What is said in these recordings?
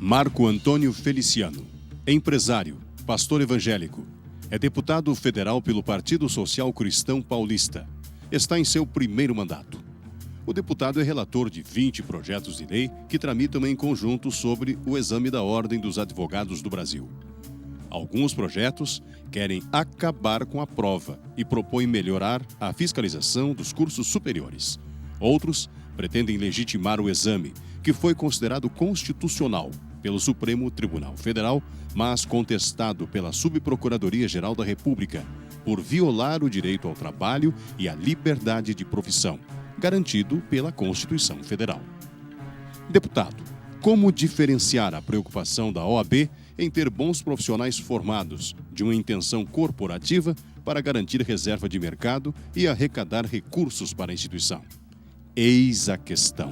Marco Antônio Feliciano, empresário, pastor evangélico, é deputado federal pelo Partido Social Cristão Paulista. Está em seu primeiro mandato. O deputado é relator de 20 projetos de lei que tramitam em conjunto sobre o exame da Ordem dos Advogados do Brasil. Alguns projetos querem acabar com a prova e propõem melhorar a fiscalização dos cursos superiores. Outros pretendem legitimar o exame, que foi considerado constitucional pelo Supremo Tribunal Federal, mas contestado pela Subprocuradoria-Geral da República, por violar o direito ao trabalho e à liberdade de profissão, garantido pela Constituição Federal. Deputado, como diferenciar a preocupação da OAB em ter bons profissionais formados de uma intenção corporativa para garantir reserva de mercado e arrecadar recursos para a instituição? Eis a questão.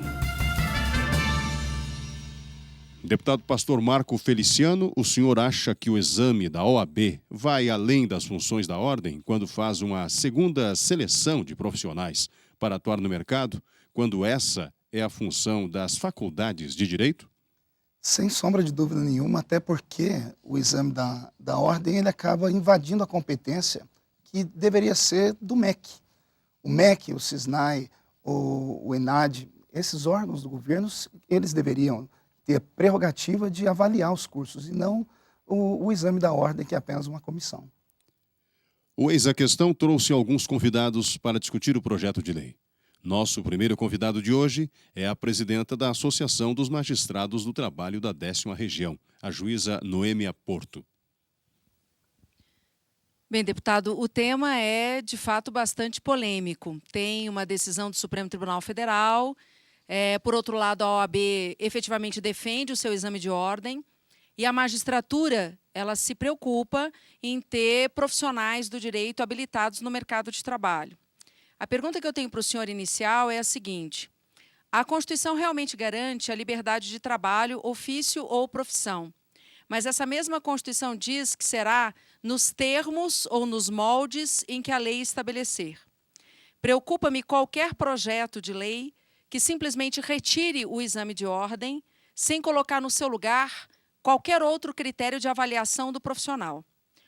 Deputado pastor Marco Feliciano, o senhor acha que o exame da OAB vai além das funções da ordem quando faz uma segunda seleção de profissionais para atuar no mercado, quando essa é a função das faculdades de direito? Sem sombra de dúvida nenhuma, até porque o exame da ordem ele acaba invadindo a competência que deveria ser do MEC. O MEC, o SISNAI, o ENAD, esses órgãos do governo, eles deveriam ter a prerrogativa de avaliar os cursos e não o exame da ordem, que é apenas uma comissão. O Eis a Questão trouxe alguns convidados para discutir o projeto de lei. Nosso primeiro convidado de hoje é a presidenta da Associação dos Magistrados do Trabalho da 10ª Região, a juíza Noêmia Porto. Bem, deputado, o tema é, de fato, bastante polêmico. Tem uma decisão do Supremo Tribunal Federal. Por outro lado, a OAB efetivamente defende o seu exame de ordem e a magistratura ela se preocupa em ter profissionais do direito habilitados no mercado de trabalho. A pergunta que eu tenho para o senhor inicial é a seguinte: a Constituição realmente garante a liberdade de trabalho, ofício ou profissão, mas essa mesma Constituição diz que será nos termos ou nos moldes em que a lei estabelecer. Preocupa-me qualquer projeto de lei que simplesmente retire o exame de ordem, sem colocar no seu lugar qualquer outro critério de avaliação do profissional.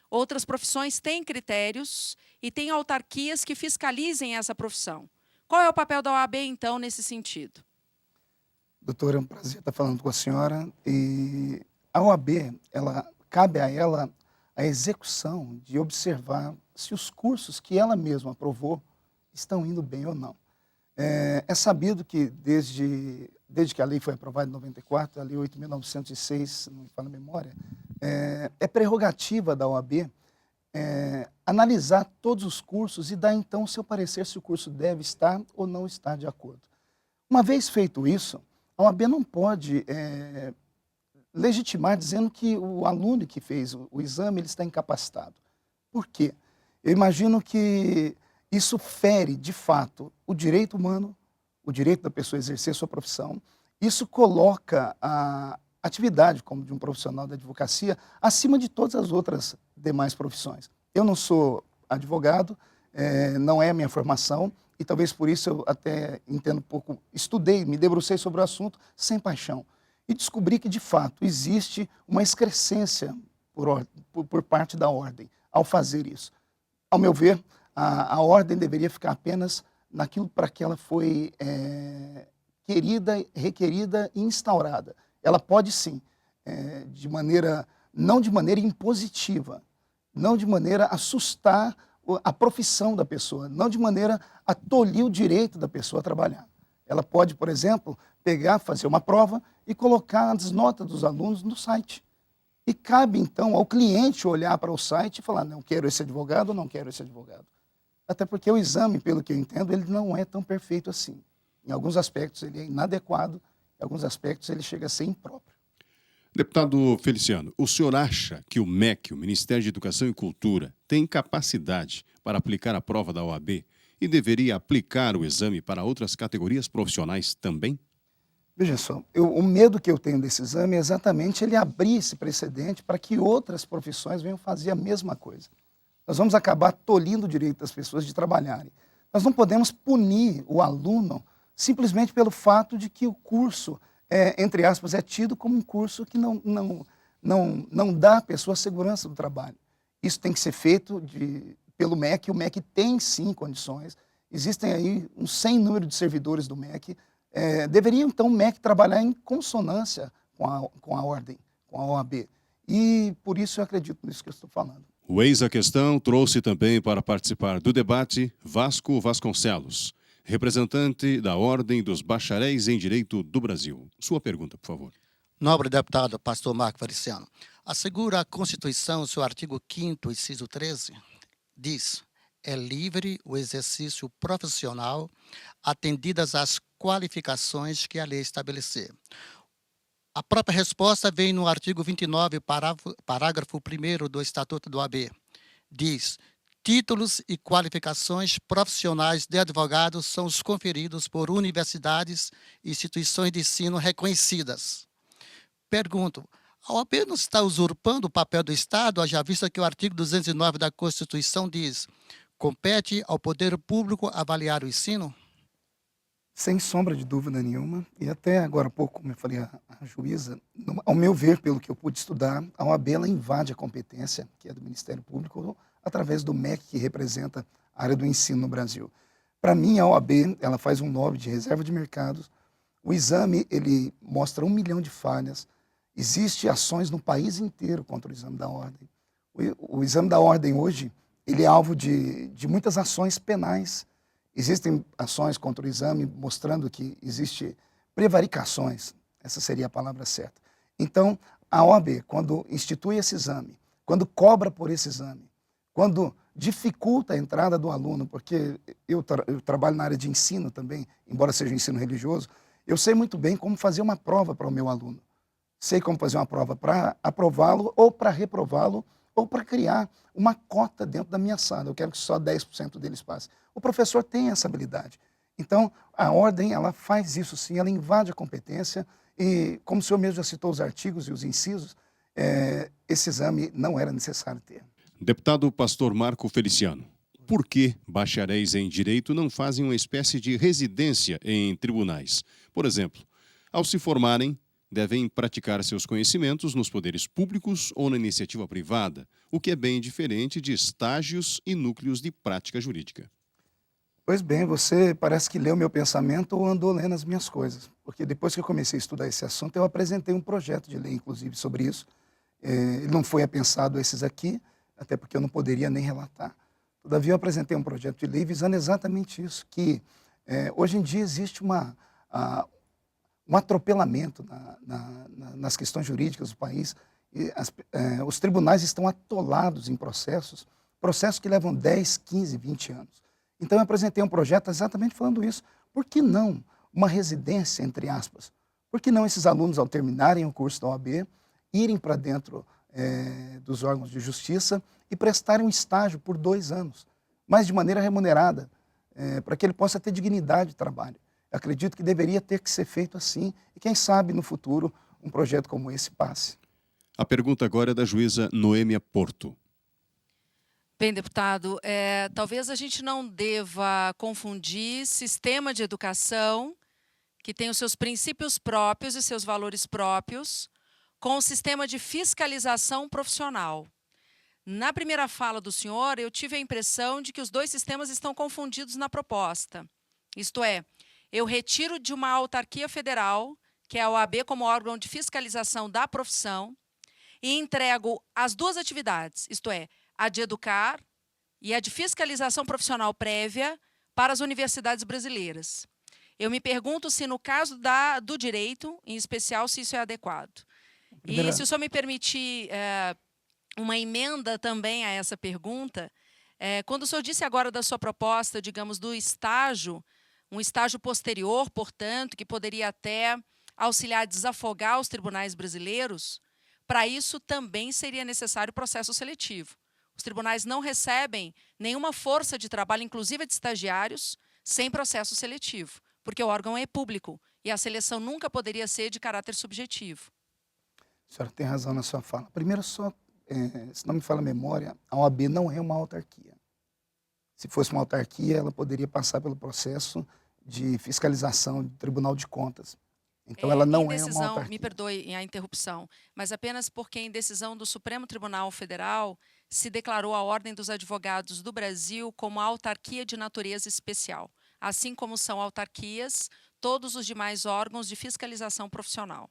Outras profissões têm critérios e têm autarquias que fiscalizem essa profissão. Qual é o papel da OAB, então, nesse sentido? Doutora, é um prazer estar falando com a senhora. E a OAB, cabe a ela a execução de observar se os cursos que ela mesma aprovou estão indo bem ou não. É sabido que desde que a lei foi aprovada em 94, a lei 8.906, se não me falha a memória, é prerrogativa da OAB analisar todos os cursos e dar então o seu parecer se o curso deve estar ou não estar de acordo. Uma vez feito isso, a OAB não pode legitimar dizendo que o aluno que fez o exame ele está incapacitado. Por quê? Eu imagino que isso fere, de fato, o direito humano, o direito da pessoa exercer sua profissão. Isso coloca a atividade como de um profissional da advocacia acima de todas as outras demais profissões. Eu não sou advogado, não é a minha formação, e talvez por isso eu até entendo um pouco, estudei, me debrucei sobre o assunto sem paixão. E descobri que, de fato, existe uma excrescência por parte da ordem ao fazer isso. Ao meu ver, a ordem deveria ficar apenas naquilo para que ela foi requerida e instaurada. Ela pode sim, não de maneira impositiva, não de maneira a assustar a profissão da pessoa, não de maneira a tolir o direito da pessoa a trabalhar. Ela pode, por exemplo, fazer uma prova e colocar as notas dos alunos no site. E cabe, então, ao cliente olhar para o site e falar, não quero esse advogado ou não quero esse advogado. Até porque o exame, pelo que eu entendo, ele não é tão perfeito assim. Em alguns aspectos ele é inadequado, em alguns aspectos ele chega a ser impróprio. Deputado Feliciano, o senhor acha que o MEC, o Ministério de Educação e Cultura, tem capacidade para aplicar a prova da OAB e deveria aplicar o exame para outras categorias profissionais também? Veja só, o medo que eu tenho desse exame é exatamente ele abrir esse precedente para que outras profissões venham fazer a mesma coisa. Nós vamos acabar tolhindo o direito das pessoas de trabalharem. Nós não podemos punir o aluno simplesmente pelo fato de que o curso entre aspas, é tido como um curso que não dá à pessoa a segurança do trabalho. Isso tem que ser feito pelo MEC, o MEC tem sim condições. Existem aí um sem número de servidores do MEC. Deveria, então, o MEC trabalhar em consonância com a ordem, com a OAB. E por isso eu acredito nisso que eu estou falando. O Eis a Questão trouxe também para participar do debate Vasco Vasconcelos, representante da Ordem dos Bacharéis em Direito do Brasil. Sua pergunta, por favor. Nobre deputado pastor Marco Feliciano, assegura a Constituição, seu artigo 5º, inciso 13, diz: é livre o exercício profissional, atendidas as qualificações que a lei estabelecer. A própria resposta vem no artigo 29, parágrafo 1º do Estatuto do OAB. Diz: títulos e qualificações profissionais de advogados são os conferidos por universidades e instituições de ensino reconhecidas. Pergunto, a OAB não está usurpando o papel do Estado, haja vista que o artigo 209 da Constituição diz: compete ao poder público avaliar o ensino? Sem sombra de dúvida nenhuma, e até agora há pouco, como eu falei a juíza, ao meu ver, pelo que eu pude estudar, a OAB ela invade a competência, que é do Ministério Público, através do MEC, que representa a área do ensino no Brasil. Para mim, a OAB ela faz um lobby de reserva de mercados, o exame ele mostra 1 milhão de falhas, existem ações no país inteiro contra o exame da ordem. O exame da ordem hoje, ele é alvo de muitas ações penais. Existem ações contra o exame mostrando que existe prevaricações, essa seria a palavra certa. Então, a OAB, quando institui esse exame, quando cobra por esse exame, quando dificulta a entrada do aluno, porque eu trabalho na área de ensino também, embora seja um ensino religioso, eu sei muito bem como fazer uma prova para o meu aluno. Sei como fazer uma prova para aprová-lo ou para reprová-lo ou para criar uma cota dentro da minha sala. Eu quero que só 10% deles passem. O professor tem essa habilidade. Então, a ordem, ela faz isso sim, ela invade a competência e, como o senhor mesmo já citou os artigos e os incisos, esse exame não era necessário ter. Deputado pastor Marco Feliciano, por que bacharéis em Direito não fazem uma espécie de residência em tribunais? Por exemplo, ao se formarem, devem praticar seus conhecimentos nos poderes públicos ou na iniciativa privada, o que é bem diferente de estágios e núcleos de prática jurídica. Pois bem, você parece que leu meu pensamento ou andou lendo as minhas coisas, porque depois que eu comecei a estudar esse assunto, eu apresentei um projeto de lei, inclusive, sobre isso. Ele não foi apensado esses aqui, até porque eu não poderia nem relatar. Todavia, eu apresentei um projeto de lei visando exatamente isso, que hoje em dia existe um atropelamento nas questões jurídicas do país. E os tribunais estão atolados em processos que levam 10, 15, 20 anos. Então, eu apresentei um projeto exatamente falando isso. Por que não uma residência, entre aspas? Por que não esses alunos, ao terminarem o curso da OAB, irem para dentro dos órgãos de justiça e prestarem um estágio por 2 anos, mas de maneira remunerada, para que ele possa ter dignidade de trabalho? Eu acredito que deveria ter que ser feito assim, e quem sabe no futuro um projeto como esse passe. A pergunta agora é da juíza Noêmia Porto. Bem, deputado, talvez a gente não deva confundir sistema de educação, que tem os seus princípios próprios e seus valores próprios, com o sistema de fiscalização profissional. Na primeira fala do senhor, eu tive a impressão de que os dois sistemas estão confundidos na proposta. Isto é, eu retiro de uma autarquia federal, que é a OAB como órgão de fiscalização da profissão, e entrego as duas atividades, isto é, a de educar e a de fiscalização profissional prévia para as universidades brasileiras. Eu me pergunto se no caso do direito, em especial, se isso é adequado. E se o senhor me permitir uma emenda também a essa pergunta, quando o senhor disse agora da sua proposta, digamos, do estágio, um estágio posterior, portanto, que poderia até auxiliar a desafogar os tribunais brasileiros, para isso também seria necessário processo seletivo. Os tribunais não recebem nenhuma força de trabalho, inclusive de estagiários, sem processo seletivo, porque o órgão é público e a seleção nunca poderia ser de caráter subjetivo. A senhora tem razão na sua fala. Primeiro, se não me falha a memória, a OAB não é uma autarquia. Se fosse uma autarquia, ela poderia passar pelo processo de fiscalização do Tribunal de Contas. Então, ela não em é uma decisão, autarquia. me perdoe a interrupção, mas apenas porque em decisão do Supremo Tribunal Federal se declarou a Ordem dos Advogados do Brasil como autarquia de natureza especial, assim como são autarquias todos os demais órgãos de fiscalização profissional.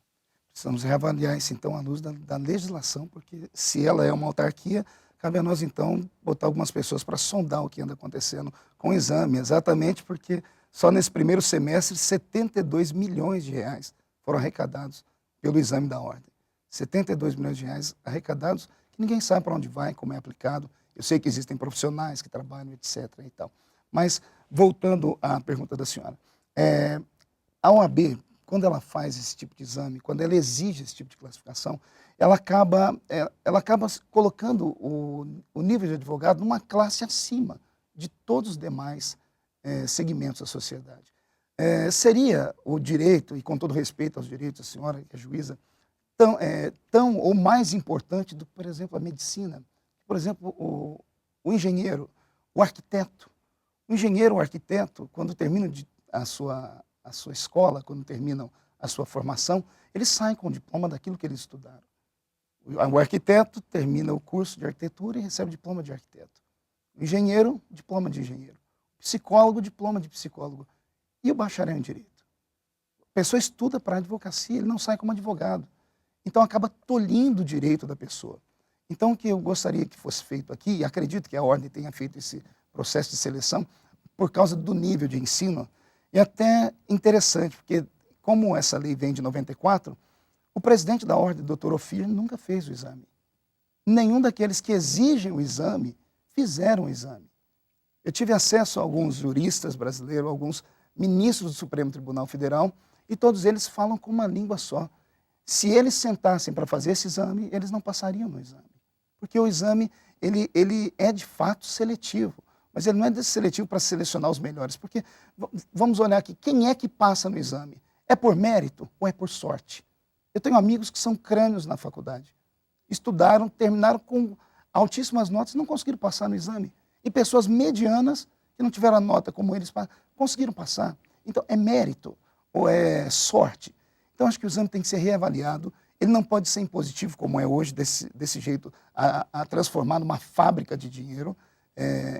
Precisamos reavaliar isso, então, à luz da legislação, porque se ela é uma autarquia, cabe a nós, então, botar algumas pessoas para sondar o que anda acontecendo com o exame, exatamente porque só nesse primeiro semestre, 72 milhões de reais foram arrecadados pelo exame da ordem. 72 milhões de reais arrecadados, que ninguém sabe para onde vai, como é aplicado. Eu sei que existem profissionais que trabalham, etc. e tal. Mas, voltando à pergunta da senhora, a OAB, quando ela faz esse tipo de exame, quando ela exige esse tipo de classificação, ela acaba colocando o nível de advogado numa classe acima de todos os demais segmentos da sociedade. Seria o direito, e com todo respeito aos direitos da senhora, que é juíza, tão ou mais importante do que, por exemplo, a medicina, por exemplo, o engenheiro, o arquiteto. O engenheiro, o arquiteto, quando terminam a sua escola, quando terminam a sua formação, eles saem com o diploma daquilo que eles estudaram. O arquiteto termina o curso de arquitetura e recebe diploma de arquiteto. O engenheiro, diploma de engenheiro. O psicólogo, diploma de psicólogo. E o bacharel em direito? A pessoa estuda para a advocacia, ele não sai como advogado. Então acaba tolhindo o direito da pessoa. Então o que eu gostaria que fosse feito aqui, e acredito que a ordem tenha feito esse processo de seleção, por causa do nível de ensino, é até interessante, porque como essa lei vem de 94, o presidente da ordem, Dr. Ofir, nunca fez o exame. Nenhum daqueles que exigem o exame fizeram o exame. Eu tive acesso a alguns juristas brasileiros, alguns ministros do Supremo Tribunal Federal, e todos eles falam com uma língua só. Se eles sentassem para fazer esse exame, eles não passariam no exame. Porque o exame, ele é de fato seletivo, mas ele não é seletivo para selecionar os melhores, porque vamos olhar aqui, quem é que passa no exame? É por mérito ou é por sorte? Eu tenho amigos que são crânios na faculdade, estudaram, terminaram com altíssimas notas e não conseguiram passar no exame. E pessoas medianas, que não tiveram a nota como eles, conseguiram passar. Então, é mérito ou é sorte? Então, acho que o exame tem que ser reavaliado. Ele não pode ser impositivo, como é hoje, desse jeito, a transformar numa fábrica de dinheiro.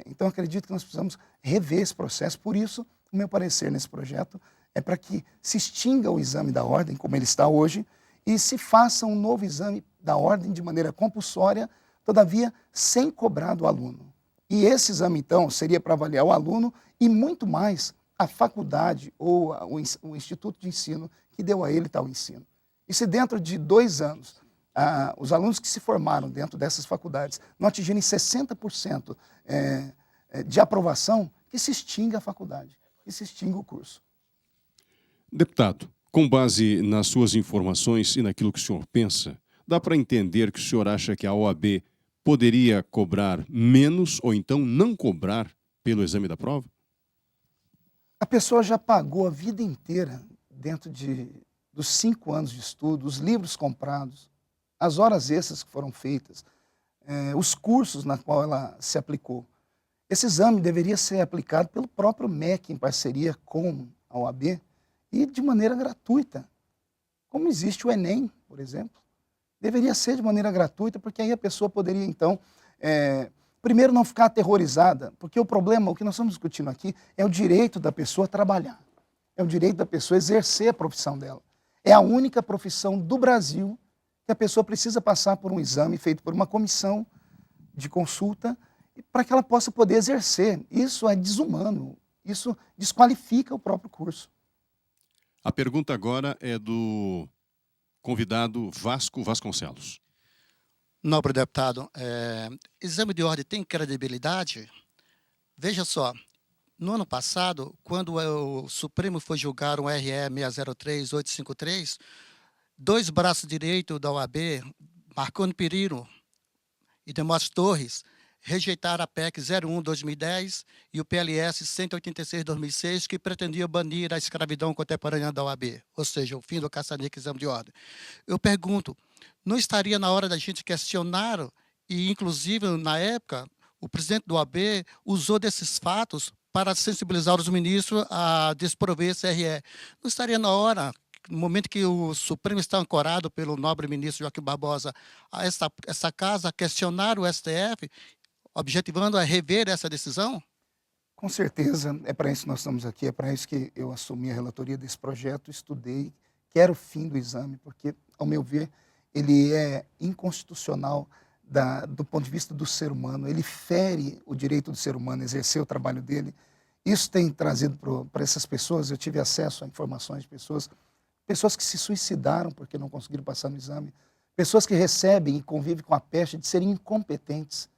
Então, acredito que nós precisamos rever esse processo. Por isso, o meu parecer nesse projeto é para que se extinga o exame da ordem, como ele está hoje, e se faça um novo exame da ordem de maneira compulsória, todavia sem cobrar do aluno. E esse exame, então, seria para avaliar o aluno e muito mais a faculdade ou o instituto de ensino que deu a ele tal ensino. E se dentro de 2 anos, os alunos que se formaram dentro dessas faculdades não atingirem 60% de aprovação, que se extinga a faculdade, que se extinga o curso. Deputado, com base nas suas informações e naquilo que o senhor pensa, dá para entender que o senhor acha que a OAB poderia cobrar menos ou então não cobrar pelo exame da prova? A pessoa já pagou a vida inteira dentro dos 5 anos de estudo, os livros comprados, as horas extras que foram feitas, os cursos na qual ela se aplicou. Esse exame deveria ser aplicado pelo próprio MEC em parceria com a OAB e de maneira gratuita, como existe o Enem, por exemplo. Deveria ser de maneira gratuita, porque aí a pessoa poderia, então, primeiro não ficar aterrorizada, porque o problema, o que nós estamos discutindo aqui, é o direito da pessoa trabalhar, é o direito da pessoa exercer a profissão dela. É a única profissão do Brasil que a pessoa precisa passar por um exame feito por uma comissão de consulta para que ela possa poder exercer. Isso é desumano, isso desqualifica o próprio curso. A pergunta agora é do convidado Vasco Vasconcelos. Nobre deputado, exame de ordem tem credibilidade? Veja só, no ano passado, quando o Supremo foi julgar o RE 603-853, 2 braços direitos da OAB, Marconi Perillo e Demóstenes Torres, rejeitaram a PEC 01/2010 e o PLS 186/2006, que pretendia banir a escravidão contemporânea da OAB, ou seja, o fim do caça-níquel exame de ordem. Eu pergunto, não estaria na hora da gente questionar, e inclusive na época, o presidente do OAB usou desses fatos para sensibilizar os ministros a desprover esse RE. Não estaria na hora no momento que o Supremo está ancorado pelo nobre ministro Joaquim Barbosa a essa casa questionar o STF, objetivando a rever essa decisão? Com certeza, é para isso que nós estamos aqui, é para isso que eu assumi a relatoria desse projeto, estudei, quero o fim do exame, porque, ao meu ver, ele é inconstitucional do ponto de vista do ser humano, ele fere o direito do ser humano a exercer o trabalho dele. Isso tem trazido para essas pessoas, eu tive acesso a informações de pessoas que se suicidaram porque não conseguiram passar no exame, pessoas que recebem e convivem com a peste de serem incompetentes,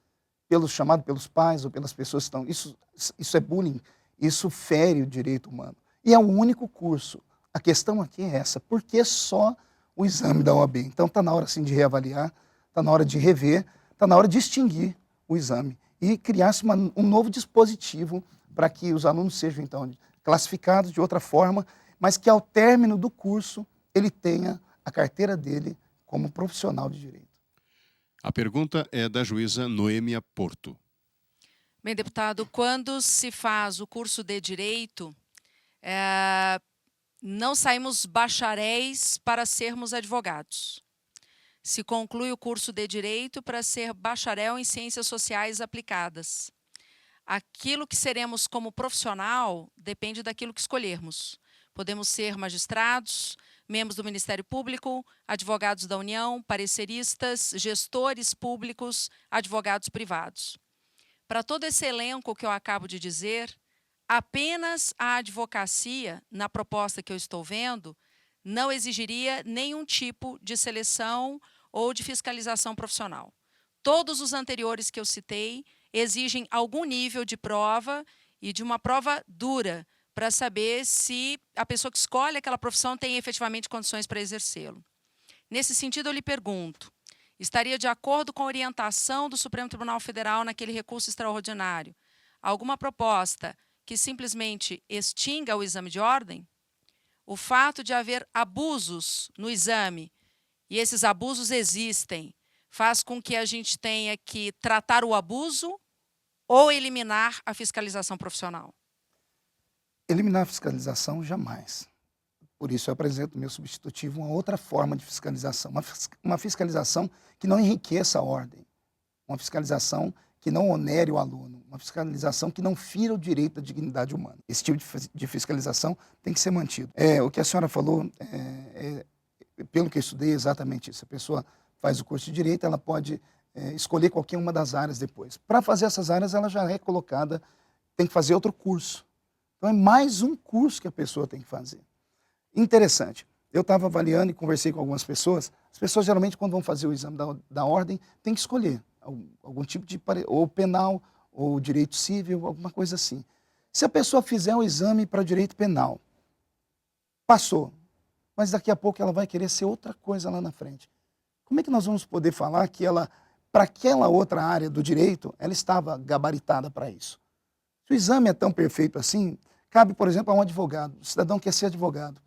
chamado pelos pais ou pelas pessoas que estão... Isso é bullying, isso fere o direito humano. E é o único curso. A questão aqui é essa, por que só o exame da OAB? Então está na hora sim de reavaliar, está na hora de rever, está na hora de extinguir o exame e criar-se um novo dispositivo para que os alunos sejam então classificados de outra forma, mas que ao término do curso ele tenha a carteira dele como profissional de direito. A pergunta é da juíza Noêmia Porto. Bem, deputado, quando se faz o curso de Direito, não saímos bacharéis para sermos advogados. Se conclui o curso de Direito para ser bacharel em Ciências Sociais Aplicadas. Aquilo que seremos como profissional depende daquilo que escolhermos. Podemos ser magistrados, membros do Ministério Público, advogados da União, pareceristas, gestores públicos, advogados privados. Para todo esse elenco que eu acabo de dizer, apenas a advocacia, na proposta que eu estou vendo, não exigiria nenhum tipo de seleção ou de fiscalização profissional. Todos os anteriores que eu citei exigem algum nível de prova e de uma prova dura, para saber se a pessoa que escolhe aquela profissão tem efetivamente condições para exercê-lo. Nesse sentido, eu lhe pergunto, estaria de acordo com a orientação do Supremo Tribunal Federal naquele recurso extraordinário alguma proposta que simplesmente extinga o exame de ordem? O fato de haver abusos no exame, e esses abusos existem, faz com que a gente tenha que tratar o abuso ou eliminar a fiscalização profissional? Eliminar a fiscalização, jamais. Por isso eu apresento meu substitutivo uma outra forma de fiscalização, uma fiscalização que não enriqueça a ordem, uma fiscalização que não onere o aluno, uma fiscalização que não fira o direito à dignidade humana. Esse tipo de fiscalização tem que ser mantido. O que a senhora falou, pelo que eu estudei, é exatamente isso. A pessoa faz o curso de Direito, ela pode escolher qualquer uma das áreas depois. Para fazer essas áreas, ela já é colocada, tem que fazer outro curso. Então é mais um curso que a pessoa tem que fazer. Interessante. Eu estava avaliando e conversei com algumas pessoas. As pessoas geralmente quando vão fazer o exame da ordem, tem que escolher algum tipo de, ou penal, ou direito civil, alguma coisa assim. Se a pessoa fizer o exame para direito penal, passou, mas daqui a pouco ela vai querer ser outra coisa lá na frente. Como é que nós vamos poder falar que ela, para aquela outra área do direito, ela estava gabaritada para isso? Se o exame é tão perfeito assim, cabe, por exemplo, a um advogado. O cidadão quer ser advogado.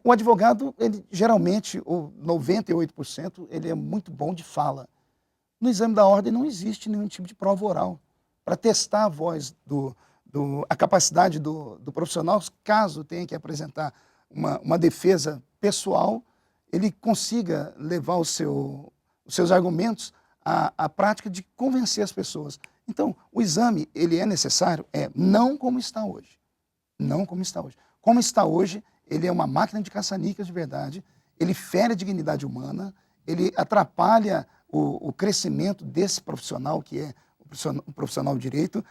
O advogado, ele geralmente, ou 98%, ele é muito bom de fala. No exame da ordem não existe nenhum tipo de prova oral para testar a voz, a capacidade do profissional, caso tenha que apresentar uma defesa pessoal, ele consiga levar os seus argumentos à prática de convencer as pessoas. Então, o exame, ele é necessário? Não como está hoje. Não como está hoje. Como está hoje, ele é uma máquina de caça-níqueis de verdade, ele fere a dignidade humana, ele atrapalha o crescimento desse profissional, que é o profissional de direito.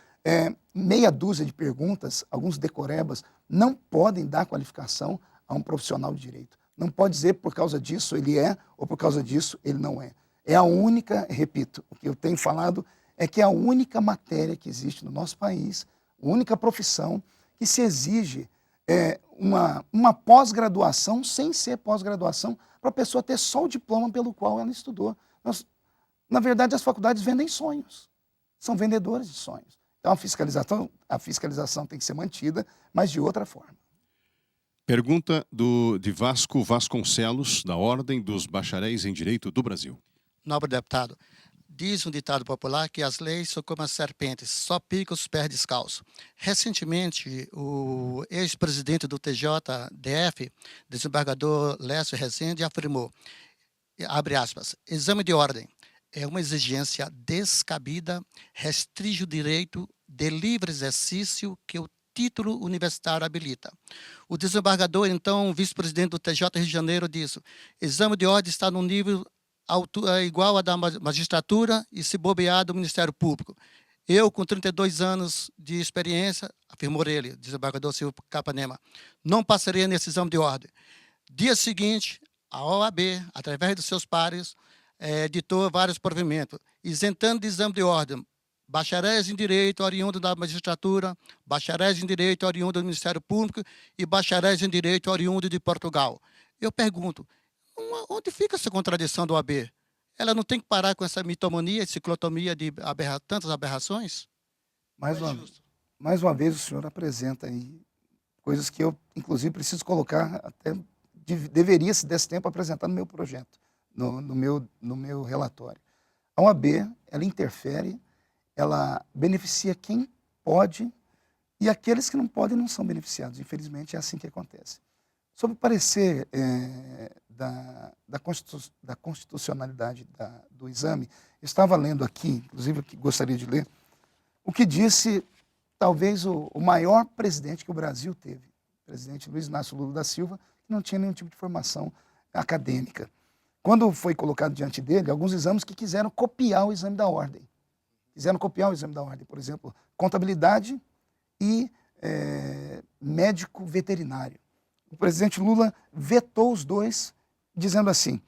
Meia dúzia de perguntas, alguns decorebas, não podem dar qualificação a um profissional de direito. Não pode dizer por causa disso ele é, ou por causa disso ele não é. É a única, repito, o que eu tenho falado é que é a única matéria que existe no nosso país, a única profissão que se exige uma pós-graduação sem ser pós-graduação para a pessoa ter só o diploma pelo qual ela estudou. Na verdade, as faculdades vendem sonhos, são vendedores de sonhos. Então a fiscalização tem que ser mantida, mas de outra forma. Pergunta de Vasco Vasconcelos, da Ordem dos Bacharéis em Direito do Brasil. Nobre deputado, Diz um ditado popular que as leis são como as serpentes, só picam os pés descalços. Recentemente, o ex-presidente do TJDF, desembargador Lécio Rezende, afirmou, abre aspas, exame de ordem é uma exigência descabida, restringe o direito de livre exercício que o título universitário habilita. O desembargador, então, vice-presidente do TJ Rio de Janeiro, disse, exame de ordem está no nível igual a da magistratura e, se bobear, do Ministério Público. Eu, com 32 anos de experiência, afirmou ele, desembargador Silvio Capanema, não passaria nesse exame de ordem. Dia seguinte, a OAB, através dos seus pares, editou vários provimentos, isentando de exame de ordem bacharéis em Direito oriundo da magistratura, bacharéis em Direito oriundo do Ministério Público e bacharéis em Direito oriundo de Portugal. Eu pergunto, onde fica essa contradição do OAB? Ela não tem que parar com essa mitomania, ciclotomia de tantas aberrações? Mais uma vez o senhor apresenta aí coisas que eu, inclusive, preciso colocar, até deveria, se desse tempo, apresentar no meu projeto, no meu relatório. A OAB, ela interfere, ela beneficia quem pode e aqueles que não podem não são beneficiados. Infelizmente, é assim que acontece. Sobre o parecer da constitucionalidade do exame, eu estava lendo aqui, inclusive que gostaria de ler, o que disse talvez o maior presidente que o Brasil teve, o presidente Luiz Inácio Lula da Silva, que não tinha nenhum tipo de formação acadêmica. Quando foi colocado diante dele, alguns exames que quiseram copiar o exame da ordem. Por exemplo, contabilidade e médico veterinário. O presidente Lula vetou os dois, dizendo assim,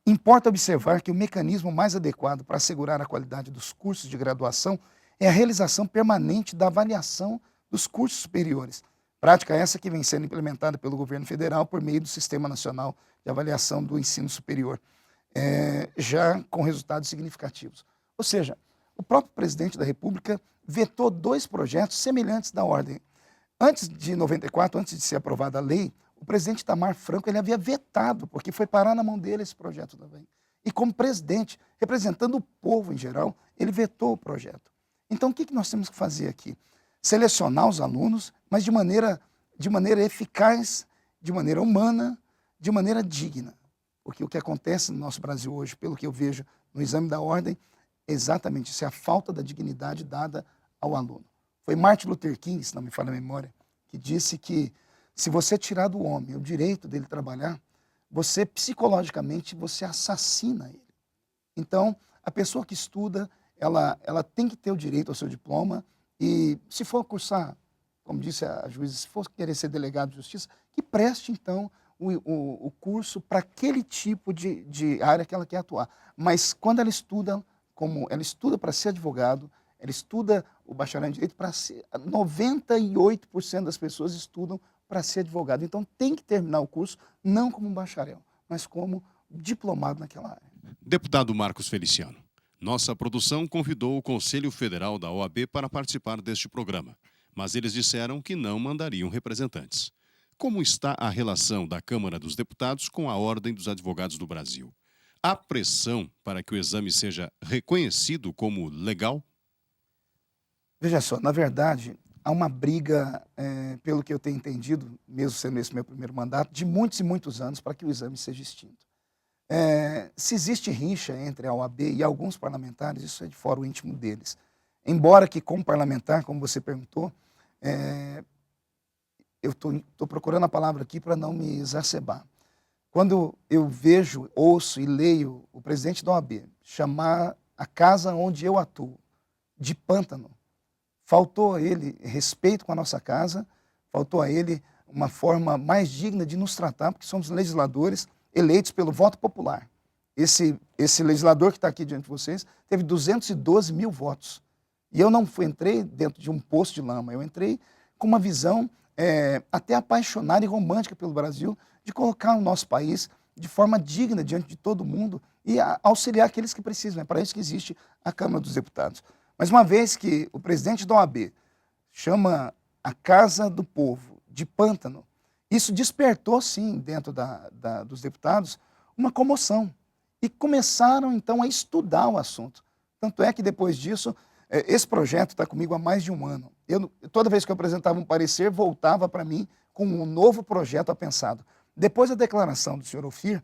importa observar que o mecanismo mais adequado para assegurar a qualidade dos cursos de graduação é a realização permanente da avaliação dos cursos superiores. Prática essa que vem sendo implementada pelo governo federal por meio do Sistema Nacional de Avaliação do Ensino Superior, já com resultados significativos. Ou seja, o próprio presidente da República vetou dois projetos semelhantes da ordem. Antes de 94, antes de ser aprovada a lei, o presidente Itamar Franco ele havia vetado, porque foi parar na mão dele esse projeto também. E como presidente, representando o povo em geral, ele vetou o projeto. Então, o que nós temos que fazer aqui? Selecionar os alunos, mas de maneira eficaz, de maneira humana, de maneira digna. Porque o que acontece no nosso Brasil hoje, pelo que eu vejo no exame da ordem, é exatamente isso, é a falta da dignidade dada ao aluno. Foi Martin Luther King, se não me falha a memória, que disse que se você tirar do homem o direito dele trabalhar, você, psicologicamente, você assassina ele. Então, a pessoa que estuda, ela tem que ter o direito ao seu diploma e, se for cursar, como disse a juíza, se for querer ser delegado de justiça, que preste, então, o curso para aquele tipo de área que ela quer atuar. Mas, quando ela estuda, como ela estuda para ser advogado, ela estuda o bacharel em Direito para ser... 98% das pessoas estudam para ser advogado. Então, tem que terminar o curso, não como um bacharel, mas como diplomado naquela área. Deputado Marcos Feliciano, nossa produção convidou o Conselho Federal da OAB para participar deste programa, mas eles disseram que não mandariam representantes. Como está a relação da Câmara dos Deputados com a Ordem dos Advogados do Brasil? Há pressão para que o exame seja reconhecido como legal? Veja só, na verdade, há uma briga, pelo que eu tenho entendido, mesmo sendo esse meu primeiro mandato, de muitos e muitos anos para que o exame seja extinto. Se existe rixa entre a OAB e alguns parlamentares, isso é de fora o íntimo deles. Embora que, como parlamentar, como você perguntou, eu estou procurando a palavra aqui para não me exacerbar. Quando eu vejo, ouço e leio o presidente da OAB chamar a casa onde eu atuo de pântano, faltou a ele respeito com a nossa casa, faltou a ele uma forma mais digna de nos tratar, porque somos legisladores eleitos pelo voto popular. Esse legislador que está aqui diante de vocês teve 212 mil votos. E eu não entrei dentro de um poço de lama, eu entrei com uma visão até apaixonada e romântica pelo Brasil, de colocar o nosso país de forma digna diante de todo mundo e auxiliar aqueles que precisam. É para isso que existe a Câmara dos Deputados. Mas uma vez que o presidente da OAB chama a Casa do Povo de pântano, isso despertou, sim, dentro dos deputados, uma comoção. E começaram, então, a estudar o assunto. Tanto é que depois disso, esse projeto está comigo há mais de um ano. Toda vez que eu apresentava um parecer, voltava para mim com um novo projeto apensado. Depois da declaração do senhor Ofir,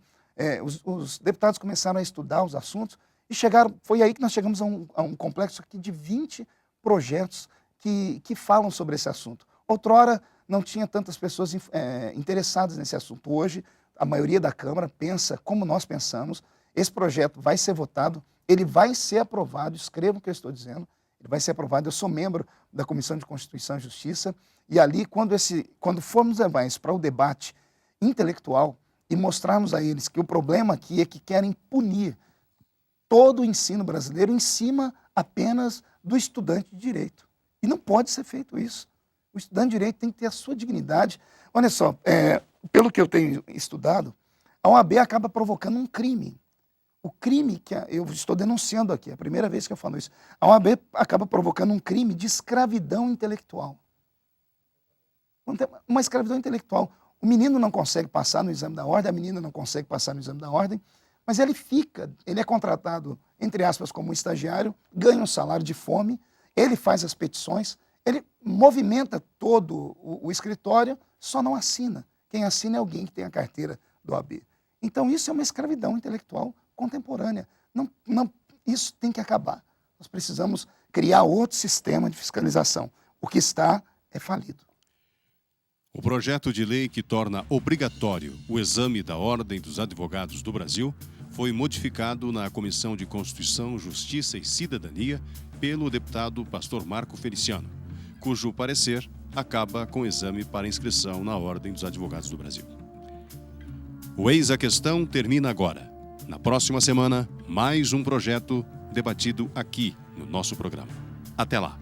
os deputados começaram a estudar os assuntos e foi aí que nós chegamos a um complexo aqui de 20 projetos que falam sobre esse assunto. Outrora, não tinha tantas pessoas interessadas nesse assunto. Hoje, a maioria da Câmara pensa como nós pensamos. Esse projeto vai ser votado, ele vai ser aprovado, escrevam o que eu estou dizendo, ele vai ser aprovado. Eu sou membro da Comissão de Constituição e Justiça, e ali, quando formos levar isso para o debate intelectual e mostrarmos a eles que o problema aqui é que querem punir todo o ensino brasileiro em cima apenas do estudante de direito. E não pode ser feito isso. O estudante de direito tem que ter a sua dignidade. Olha só, pelo que eu tenho estudado, a OAB acaba provocando um crime. O crime que eu estou denunciando aqui, é a primeira vez que eu falo isso. A OAB acaba provocando um crime de escravidão intelectual. Uma escravidão intelectual. O menino não consegue passar no exame da ordem, a menina não consegue passar no exame da ordem, mas ele é contratado, entre aspas, como um estagiário, ganha um salário de fome, ele faz as petições, ele movimenta todo o escritório, só não assina. Quem assina é alguém que tem a carteira do OAB. Então isso é uma escravidão intelectual contemporânea. Isso tem que acabar. Nós precisamos criar outro sistema de fiscalização. O que está é falido. O projeto de lei que torna obrigatório o exame da Ordem dos Advogados do Brasil foi modificado na Comissão de Constituição, Justiça e Cidadania pelo deputado Pastor Marco Feliciano, cujo parecer acaba com o exame para inscrição na Ordem dos Advogados do Brasil. O Eis a Questão termina agora. Na próxima semana, mais um projeto debatido aqui no nosso programa. Até lá!